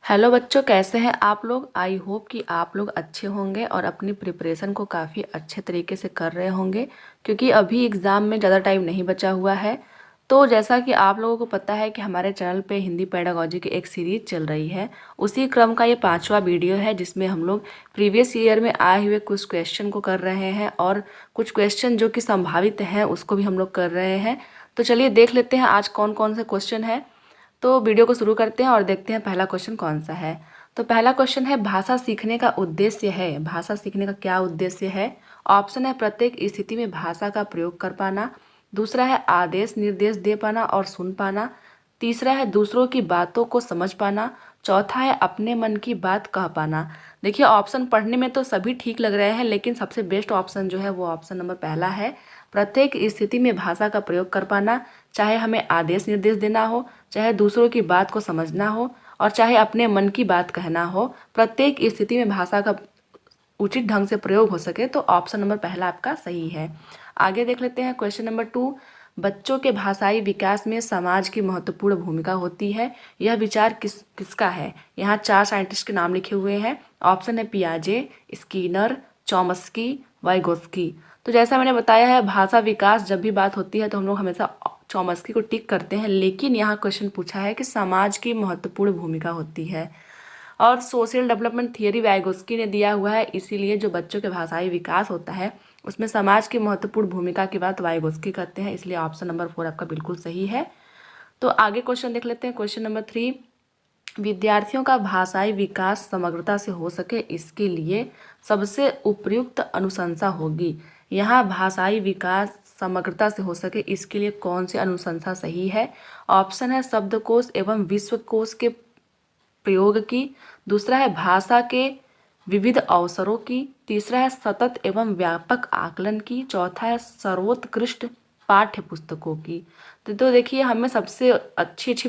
Hello बच्चों, कैसे हैं आप लोग। आई होप कि आप लोग अच्छे होंगे और अपनी प्रिपरेशन को काफ़ी अच्छे तरीके से कर रहे होंगे, क्योंकि अभी एग्ज़ाम में ज़्यादा टाइम नहीं बचा हुआ है। तो जैसा कि आप लोगों को पता है कि हमारे चैनल पे हिंदी पेडागोजी की एक सीरीज़ चल रही है। उसी क्रम का ये 5वां वीडियो है, जिसमें हम लोग प्रीवियस ईयर में आए हुए कुछ क्वेश्चन को कर रहे हैं और कुछ क्वेश्चन जो कि संभावित हैं उसको भी हम लोग कर रहे हैं। तो चलिए देख लेते हैं आज कौन कौन से क्वेश्चन है। तो वीडियो को शुरू करते हैं और देखते हैं पहला क्वेश्चन कौन सा है। तो पहला क्वेश्चन है, भाषा सीखने का उद्देश्य है। भाषा सीखने का क्या उद्देश्य है। ऑप्शन है, प्रत्येक स्थिति में भाषा का प्रयोग कर पाना। दूसरा है, आदेश निर्देश दे पाना और सुन पाना। तीसरा है, दूसरों की बातों को समझ पाना। चौथा है, अपने मन की बात कह पाना। देखिए, ऑप्शन पढ़ने में तो सभी ठीक लग रहे हैं, लेकिन सबसे बेस्ट ऑप्शन जो है वो ऑप्शन नंबर पहला है। प्रत्येक स्थिति में भाषा का प्रयोग कर पाना, चाहे हमें आदेश निर्देश देना हो, चाहे दूसरों की बात को समझना हो और चाहे अपने मन की बात कहना हो, प्रत्येक स्थिति में भाषा का उचित ढंग से प्रयोग हो सके, तो ऑप्शन नंबर पहला आपका सही है। आगे देख लेते हैं क्वेश्चन नंबर 2। बच्चों के भाषाई विकास में समाज की महत्वपूर्ण भूमिका होती है। यह विचार किसका है। यहाँ 4 साइंटिस्ट के नाम लिखे हुए हैं। ऑप्शन है, पियाजे, स्कीनर, चॉम्स्की, वाइगोस्की। तो जैसा मैंने बताया है, भाषा विकास जब भी बात होती है तो हम लोग हमेशा चॉम्स्की को टिक करते हैं, लेकिन यहाँ क्वेश्चन पूछा है कि समाज की महत्वपूर्ण भूमिका होती है और सोशल डेवलपमेंट थियरी वाइगोस्की ने दिया हुआ है। इसीलिए जो बच्चों के भाषाई विकास होता है उसमें समाज की महत्वपूर्ण भूमिका की बात वाइगोस्की करते हैं, इसलिए ऑप्शन नंबर 4 आपका बिल्कुल सही है। तो आगे क्वेश्चन देख लेते हैं। क्वेश्चन नंबर 3, विद्यार्थियों का भाषाई विकास समग्रता से हो सके, इसके लिए सबसे उपयुक्त अनुशंसा होगी। यहाँ भाषाई विकास समग्रता से हो सके, इसके लिए कौन सी अनुशंसा सही है। ऑप्शन है, शब्दकोश एवं विश्वकोश के प्रयोग की। दूसरा है, भाषा के विविध अवसरों की। तीसरा है, सतत एवं व्यापक आकलन की। चौथा है, सर्वोत्कृष्ट पाठ्य पुस्तकों की। तो देखिए, हमें सबसे अच्छी अच्छी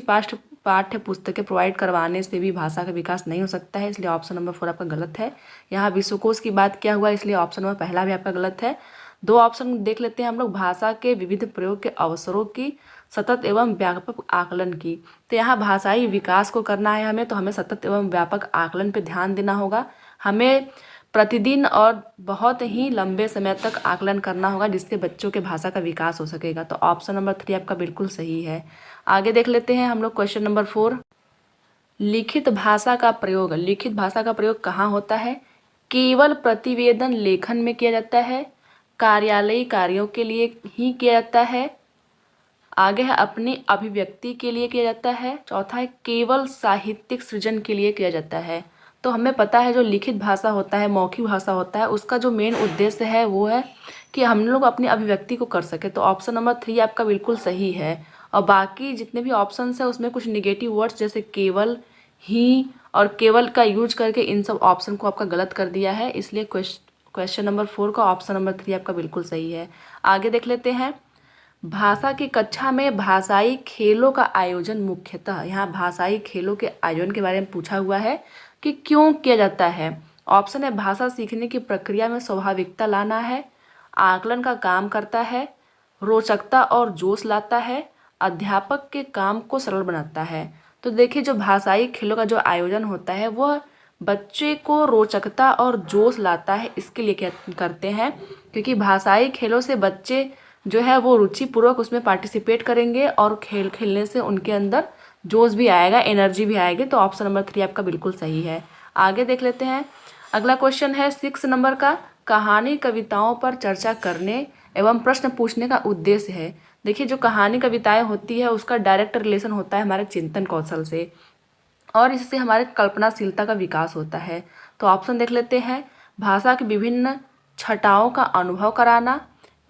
पाठ्य पुस्तकें प्रोवाइड करवाने से भी भाषा का विकास नहीं हो सकता है, इसलिए ऑप्शन नंबर 4 आपका गलत है। यहाँ विश्वकोश की बात किया हुआ है, इसलिए ऑप्शन नंबर पहला भी आपका गलत है। 2 ऑप्शन देख लेते हैं हम लोग, भाषा के विविध प्रयोग के अवसरों की, सतत एवं व्यापक आकलन की। तो यहाँ भाषाई विकास को करना है हमें, तो हमें सतत एवं व्यापक आकलन पर ध्यान देना होगा। हमें प्रतिदिन और बहुत ही लंबे समय तक आकलन करना होगा, जिससे बच्चों के भाषा का विकास हो सकेगा। तो ऑप्शन नंबर 3 आपका बिल्कुल सही है। आगे देख लेते हैं हम लोग क्वेश्चन नंबर 4। लिखित भाषा का प्रयोग। लिखित भाषा का प्रयोग कहाँ होता है। केवल प्रतिवेदन लेखन में किया जाता है, कार्यालयी कार्यों के लिए ही किया जाता है, आगे है अपनी अभिव्यक्ति के लिए किया जाता है, चौथा है केवल साहित्यिक सृजन के लिए किया जाता है। तो हमें पता है जो लिखित भाषा होता है, मौखिक भाषा होता है, उसका जो मेन उद्देश्य है वो है कि हम लोग अपनी अभिव्यक्ति को कर सके। तो ऑप्शन नंबर 3 आपका बिल्कुल सही है। और बाकी जितने भी ऑप्शंस हैं उसमें कुछ निगेटिव वर्ड्स जैसे केवल, ही और केवल का यूज करके इन सब ऑप्शन को आपका गलत कर दिया है, इसलिए क्वेश्चन नंबर 4 का ऑप्शन नंबर 3 आपका बिल्कुल सही है। आगे देख लेते हैं। भाषा की कक्षा में भाषाई खेलों का आयोजन मुख्यतः। यहाँ भाषाई खेलों के आयोजन के बारे में पूछा हुआ है कि क्यों किया जाता है। ऑप्शन है, भाषा सीखने की प्रक्रिया में स्वाभाविकता लाना है, आकलन का काम करता है, रोचकता और जोश लाता है, अध्यापक के काम को सरल बनाता है। तो देखिए, जो भाषाई खेलों का जो आयोजन होता है वह बच्चे को रोचकता और जोश लाता है, इसके लिए क्या करते हैं, क्योंकि भाषाई खेलों से बच्चे जो है वो रुचिपूर्वक उसमें पार्टिसिपेट करेंगे और खेल खेलने से उनके अंदर जोश भी आएगा, एनर्जी भी आएगी। तो ऑप्शन नंबर 3 आपका बिल्कुल सही है। आगे देख लेते हैं। अगला क्वेश्चन है 6 नंबर का, कहानी कविताओं पर चर्चा करने एवं प्रश्न पूछने का उद्देश्य है। देखिए, जो कहानी कविताएं होती है उसका डायरेक्ट रिलेशन होता है हमारे चिंतन कौशल से और इससे हमारे कल्पनाशीलता का विकास होता है। तो ऑप्शन देख लेते हैं। भाषा की विभिन्न छटाओं का अनुभव कराना,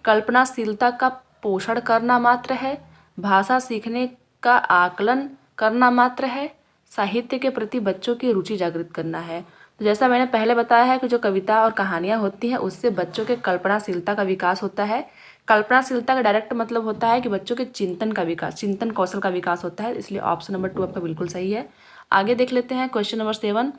कल्पनाशीलता का पोषण करना मात्र है, भाषा सीखने का आकलन करना मात्र है, साहित्य के प्रति बच्चों की रुचि जागृत करना है। तो जैसा मैंने पहले बताया है कि जो कविता और कहानियाँ होती हैं उससे बच्चों के कल्पनाशीलता का विकास होता है। कल्पनाशीलता का डायरेक्ट मतलब होता है कि बच्चों के चिंतन का विकास, चिंतन कौशल का विकास होता है, इसलिए ऑप्शन नंबर 2 आपका बिल्कुल सही है। आगे देख लेते हैं क्वेश्चन नंबर 7।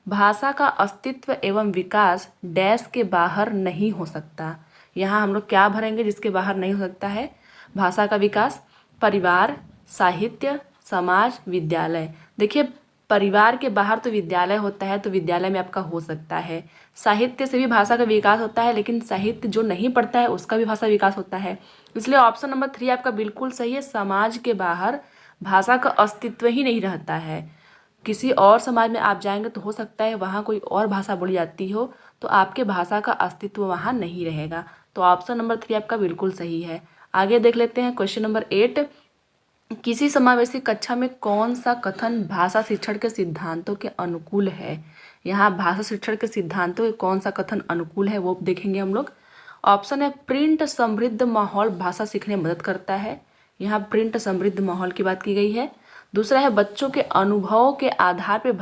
भाषा का अस्तित्व एवं विकास डैश के बाहर नहीं हो सकता। यहाँ हम लोग क्या भरेंगे जिसके बाहर नहीं हो सकता है। भाषा का विकास परिवार, साहित्य, समाज, विद्यालय। देखिए, परिवार के बाहर तो विद्यालय होता है, तो विद्यालय में आपका हो सकता है। साहित्य से भी भाषा का विकास होता है, लेकिन साहित्य जो नहीं पढ़ता है उसका भी भाषा विकास होता है। इसलिए ऑप्शन नंबर 3 आपका बिल्कुल सही है। समाज के बाहर भाषा का अस्तित्व ही नहीं रहता है। किसी और समाज में आप जाएंगे तो हो सकता है वहाँ कोई और भाषा बोली जाती हो, तो आपके भाषा का अस्तित्व वहाँ नहीं रहेगा। तो ऑप्शन नंबर 3 आपका बिल्कुल सही है। आगे देख लेते हैं क्वेश्चन नंबर 8। किसी समावेशी कक्षा में कौन सा कथन भाषा शिक्षण के सिद्धांतों के अनुकूल है? यहाँ भाषा शिक्षण के सिद्धांतों के कौन सा कथन अनुकूल है वो देखेंगे हम लोग। ऑप्शन है प्रिंट समृद्ध माहौल भाषा सीखने में मदद करता है। यहाँ प्रिंट समृद्ध माहौल की बात की गई है। दूसरा है बच्चों के अनुभवों के आधार पर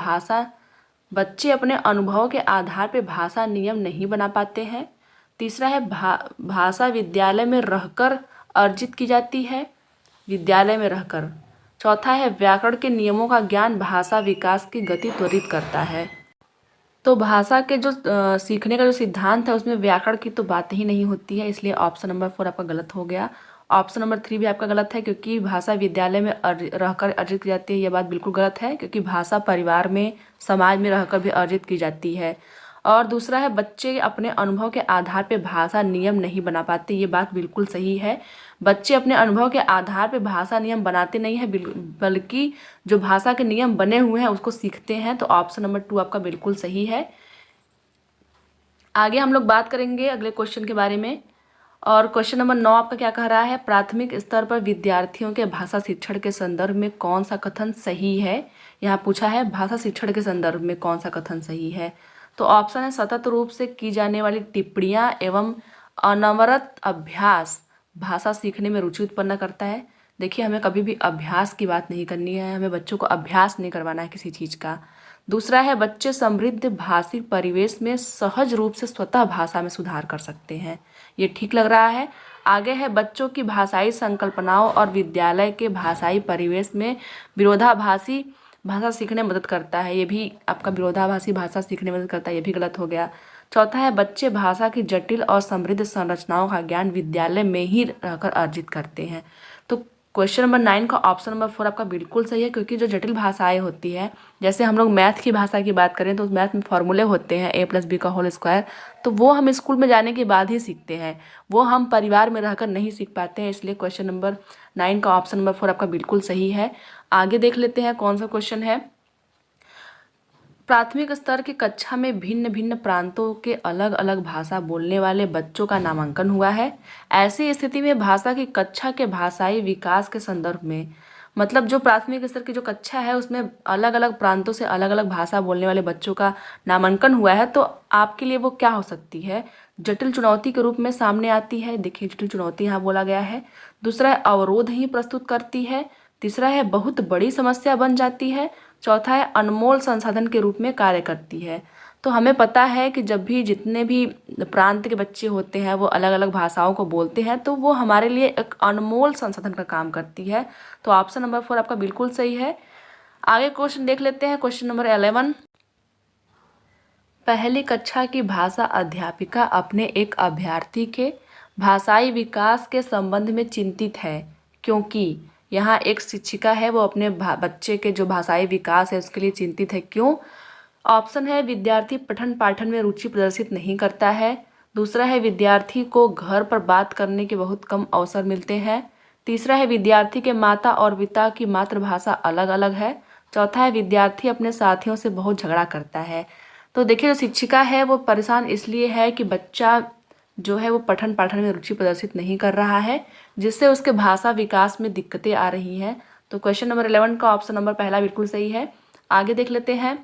बच्चे अपने अनुभवों के आधार पर भाषा नियम नहीं बना पाते हैं। तीसरा है भाषा विद्यालय में रहकर अर्जित की जाती है, विद्यालय में रहकर। चौथा है व्याकरण के नियमों का ज्ञान भाषा विकास की गति त्वरित करता है। तो भाषा के जो सीखने का जो सिद्धांत है उसमें व्याकरण की तो बात ही नहीं होती है, इसलिए ऑप्शन नंबर 4 आपका गलत हो गया। ऑप्शन नंबर 3 भी आपका गलत है, क्योंकि भाषा विद्यालय में रहकर अर्जित की जाती है, यह बात बिल्कुल गलत है, क्योंकि भाषा परिवार में समाज में रहकर भी अर्जित की जाती है। और दूसरा है बच्चे अपने अनुभव के आधार पर भाषा नियम नहीं बना पाते, ये बात बिल्कुल सही है। बच्चे अपने अनुभव के आधार पर भाषा नियम बनाते नहीं हैं, बल्कि जो भाषा के नियम बने हुए हैं उसको सीखते हैं। तो ऑप्शन नंबर 2 आपका बिल्कुल सही है। आगे हम लोग बात करेंगे अगले क्वेश्चन के बारे में। और क्वेश्चन नंबर 9 आपका क्या कह रहा है? प्राथमिक स्तर पर विद्यार्थियों के भाषा शिक्षण के संदर्भ में कौन सा कथन सही है? यहाँ पूछा है भाषा शिक्षण के संदर्भ में कौन सा कथन सही है। तो ऑप्शन है सतत रूप से की जाने वाली टिप्पणियाँ एवं अनवरत अभ्यास भाषा सीखने में रुचि उत्पन्न करता है। देखिए, हमें कभी भी अभ्यास की बात नहीं करनी है, हमें बच्चों को अभ्यास नहीं करवाना है किसी चीज़ का। दूसरा है बच्चे समृद्ध भाषिक परिवेश में सहज रूप से स्वतः भाषा में सुधार कर सकते हैं, ये ठीक लग रहा है। आगे है बच्चों की भाषाई संकल्पनाओं और विद्यालय के भाषाई परिवेश में विरोधाभासी भाषा सीखने में मदद करता है, ये भी आपका विरोधाभासी भाषा सीखने में मदद करता है, ये भी गलत हो गया। चौथा है बच्चे भाषा की जटिल और समृद्ध संरचनाओं का ज्ञान विद्यालय में ही रहकर अर्जित करते हैं। तो क्वेश्चन नंबर 9 का ऑप्शन नंबर 4 आपका बिल्कुल सही है, क्योंकि जो जटिल भाषाएं होती है, जैसे हम लोग मैथ की भाषा की बात करें तो मैथ में फॉर्मूले होते हैं a+b², तो वो हम स्कूल में जाने के बाद ही सीखते हैं, वो हम परिवार में रहकर नहीं सीख पाते हैं। इसलिए क्वेश्चन नंबर 9 का ऑप्शन नंबर 4 आपका बिल्कुल सही है। आगे देख लेते हैं कौन सा क्वेश्चन है। प्राथमिक स्तर की कक्षा में भिन्न भिन्न प्रांतों के अलग अलग भाषा बोलने वाले बच्चों का नामांकन हुआ है। ऐसी स्थिति में भाषा की कक्षा के भाषाई विकास के संदर्भ में, मतलब जो प्राथमिक स्तर की जो कक्षा है उसमें अलग अलग प्रांतों से अलग अलग भाषा बोलने वाले बच्चों का नामांकन हुआ है, तो आपके लिए वो क्या हो सकती है? जटिल चुनौती के रूप में सामने आती है। देखिए, जटिल चुनौती यहाँ बोला गया है। दूसरा है अवरोध ही प्रस्तुत करती है। तीसरा है बहुत बड़ी समस्या बन जाती है। चौथा है अनमोल संसाधन के रूप में कार्य करती है। तो हमें पता है कि जब भी जितने भी प्रांत के बच्चे होते हैं वो अलग अलग भाषाओं को बोलते हैं, तो वो हमारे लिए एक अनमोल संसाधन का काम करती है। तो ऑप्शन नंबर 4 आपका बिल्कुल सही है। आगे क्वेश्चन देख लेते हैं, क्वेश्चन नंबर 11। पहली कक्षा की भाषा अध्यापिका अपने एक अभ्यर्थी के भाषाई विकास के संबंध में चिंतित है, क्योंकि यहाँ एक शिक्षिका है वो अपने बच्चे के जो भाषाई विकास है उसके लिए चिंतित है। क्यों? ऑप्शन है विद्यार्थी पठन पाठन में रुचि प्रदर्शित नहीं करता है। दूसरा है विद्यार्थी को घर पर बात करने के बहुत कम अवसर मिलते हैं। तीसरा है विद्यार्थी के माता और पिता की मातृभाषा अलग अलग है। चौथा है विद्यार्थी अपने साथियों से बहुत झगड़ा करता है। तो देखिए, जो शिक्षिका है वो परेशान इसलिए है कि बच्चा जो है वो पठन पाठन में रुचि प्रदर्शित नहीं कर रहा है, जिससे उसके भाषा विकास में दिक्कतें आ रही हैं। तो क्वेश्चन नंबर 11 का ऑप्शन नंबर पहला बिल्कुल सही है। आगे देख लेते हैं,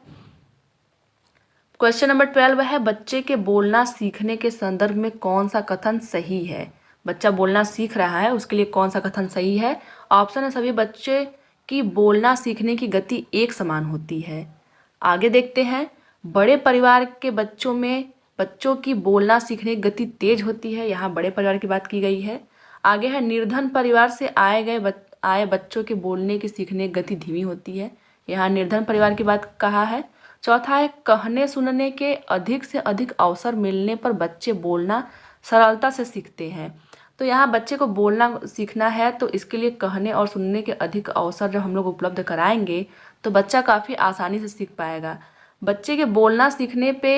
क्वेश्चन नंबर 12 है बच्चे के बोलना सीखने के संदर्भ में कौन सा कथन सही है? बच्चा बोलना सीख रहा है, उसके लिए कौन सा कथन सही है? ऑप्शन है सभी बच्चे की बोलना सीखने की गति एक समान होती है। आगे देखते हैं, बड़े परिवार के बच्चों की बोलना सीखने की गति तेज होती है, यहाँ बड़े परिवार की बात की गई है। आगे है निर्धन परिवार से आए बच्चों के बोलने की सीखने की गति धीमी होती है, यहाँ निर्धन परिवार की बात कहा है। चौथा है कहने सुनने के अधिक से अधिक अवसर मिलने पर बच्चे बोलना सरलता से सीखते हैं। तो यहाँ बच्चे को बोलना सीखना है तो इसके लिए कहने और सुनने के अधिक अवसर जब हम लोग उपलब्ध कराएंगे तो बच्चा काफ़ी आसानी से सीख पाएगा। बच्चे के बोलना सीखने पे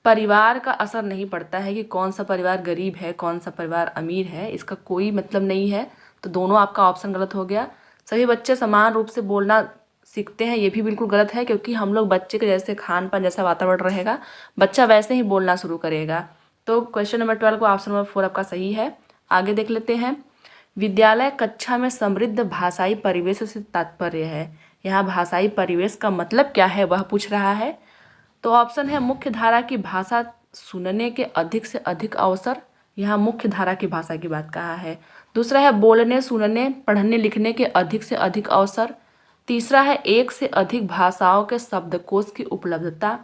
परिवार का असर नहीं पड़ता है कि कौन सा परिवार गरीब है, कौन सा परिवार अमीर है, इसका कोई मतलब नहीं है। तो दोनों आपका ऑप्शन गलत हो गया। सभी बच्चे समान रूप से बोलना सीखते हैं, ये भी बिल्कुल गलत है, क्योंकि हम लोग बच्चे के जैसे खान पान जैसा वातावरण रहेगा, बच्चा वैसे ही बोलना शुरू करेगा। तो क्वेश्चन नंबर 12 को ऑप्शन नंबर 4 आपका सही है। आगे देख लेते हैं। विद्यालय कक्षा में समृद्ध भाषाई परिवेश से तात्पर्य है। यहाँ भाषाई परिवेश का मतलब क्या है वह पूछ रहा है। तो ऑप्शन है मुख्य धारा की भाषा सुनने के अधिक से अधिक अवसर। यहाँ मुख्य धारा की भाषा की बात कहा है। दूसरा है बोलने सुनने पढ़ने लिखने के अधिक से अधिक अवसर। तीसरा है एक से अधिक भाषाओं के शब्दकोश की उपलब्धता।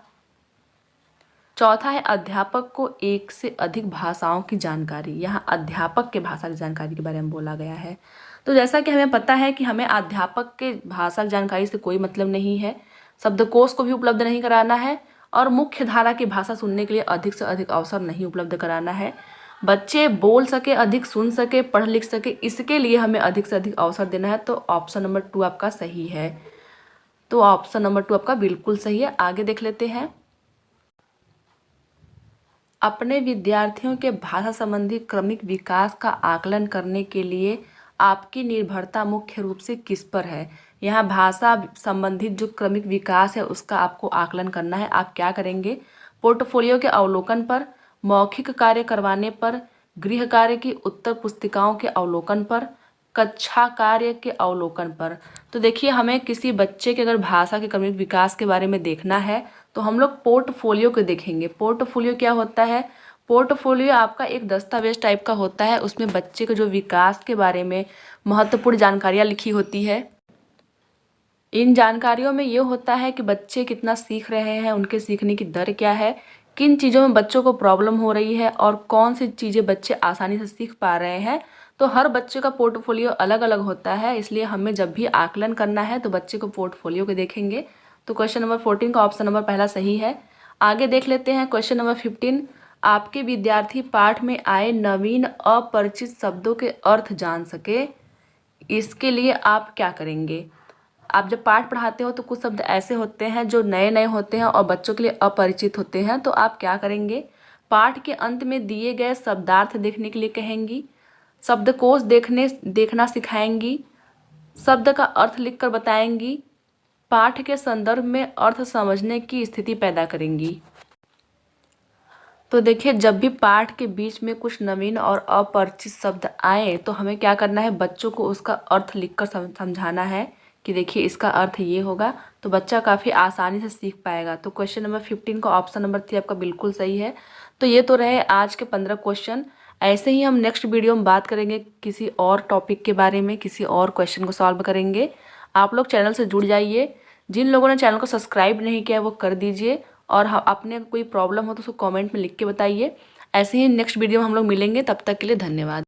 चौथा है अध्यापक को एक से अधिक भाषाओं की जानकारी। यहाँ अध्यापक के भाषा की जानकारी के बारे में बोला गया है। तो जैसा कि हमें पता है कि हमें अध्यापक के भाषा की जानकारी से कोई मतलब नहीं है, शब्दकोश को भी उपलब्ध नहीं कराना है और मुख्य धारा की भाषा सुनने के लिए अधिक से अधिक अवसर नहीं उपलब्ध कराना है। बच्चे बोल सके, अधिक सुन सके, पढ़ लिख सके, इसके लिए हमें अधिक से अधिक अवसर देना है। तो ऑप्शन नंबर 2 आपका सही है। तो ऑप्शन नंबर 2 आपका बिल्कुल सही है। आगे देख लेते हैं। अपने विद्यार्थियों के भाषा संबंधी क्रमिक विकास का आकलन करने के लिए आपकी निर्भरता मुख्य रूप से किस पर है। यहाँ भाषा संबंधित जो क्रमिक विकास है उसका आपको आकलन करना है। आप क्या करेंगे? पोर्टफोलियो के अवलोकन पर, मौखिक कार्य करवाने पर, गृह कार्य की उत्तर पुस्तिकाओं के अवलोकन पर, कक्षा कार्य के अवलोकन पर। तो देखिए, हमें किसी बच्चे के अगर भाषा के क्रमिक विकास के बारे में देखना है तो हम लोग पोर्टफोलियो को देखेंगे। पोर्टफोलियो क्या होता है? पोर्टफोलियो आपका एक दस्तावेज टाइप का होता है। उसमें बच्चे के जो विकास के बारे में महत्वपूर्ण जानकारियाँ लिखी होती है। इन जानकारियों में ये होता है कि बच्चे कितना सीख रहे हैं, उनके सीखने की दर क्या है, किन चीज़ों में बच्चों को प्रॉब्लम हो रही है और कौन सी चीज़ें बच्चे आसानी से सीख पा रहे हैं। तो हर बच्चे का पोर्टफोलियो अलग अलग होता है, इसलिए हमें जब भी आकलन करना है तो बच्चे को पोर्टफोलियो को देखेंगे। तो क्वेश्चन नंबर 14 का ऑप्शन नंबर पहला सही है। आगे देख लेते हैं क्वेश्चन नंबर 15। आपके विद्यार्थी पाठ में आए नवीन अपरिचित शब्दों के अर्थ जान सके, इसके लिए आप क्या करेंगे? आप जब पाठ पढ़ाते हो तो कुछ शब्द ऐसे होते हैं जो नए नए होते हैं और बच्चों के लिए अपरिचित होते हैं। तो आप क्या करेंगे? पाठ के अंत में दिए गए शब्दार्थ देखने के लिए कहेंगी, शब्दकोश देखना सिखाएंगी, शब्द का अर्थ लिखकर बताएंगी, पाठ के संदर्भ में अर्थ समझने की स्थिति पैदा करेंगी। तो देखिए, जब भी पाठ के बीच में कुछ नवीन और अपरिचित शब्द आए तो हमें क्या करना है? बच्चों को उसका अर्थ लिखकर समझाना है कि देखिए इसका अर्थ ये होगा। तो बच्चा काफ़ी आसानी से सीख पाएगा। तो क्वेश्चन नंबर 15 का ऑप्शन नंबर 3 आपका बिल्कुल सही है। तो ये तो रहे आज के 15 क्वेश्चन। ऐसे ही हम नेक्स्ट वीडियो में बात करेंगे किसी और टॉपिक के बारे में, किसी और क्वेश्चन को सॉल्व करेंगे। आप लोग चैनल से जुड़ जाइए। जिन लोगों ने चैनल को सब्सक्राइब नहीं किया है वो कर दीजिए, और अपने कोई प्रॉब्लम हो तो उसको कमेंट में लिख के बताइए। ऐसे ही नेक्स्ट वीडियो में हम लोग मिलेंगे। तब तक के लिए धन्यवाद।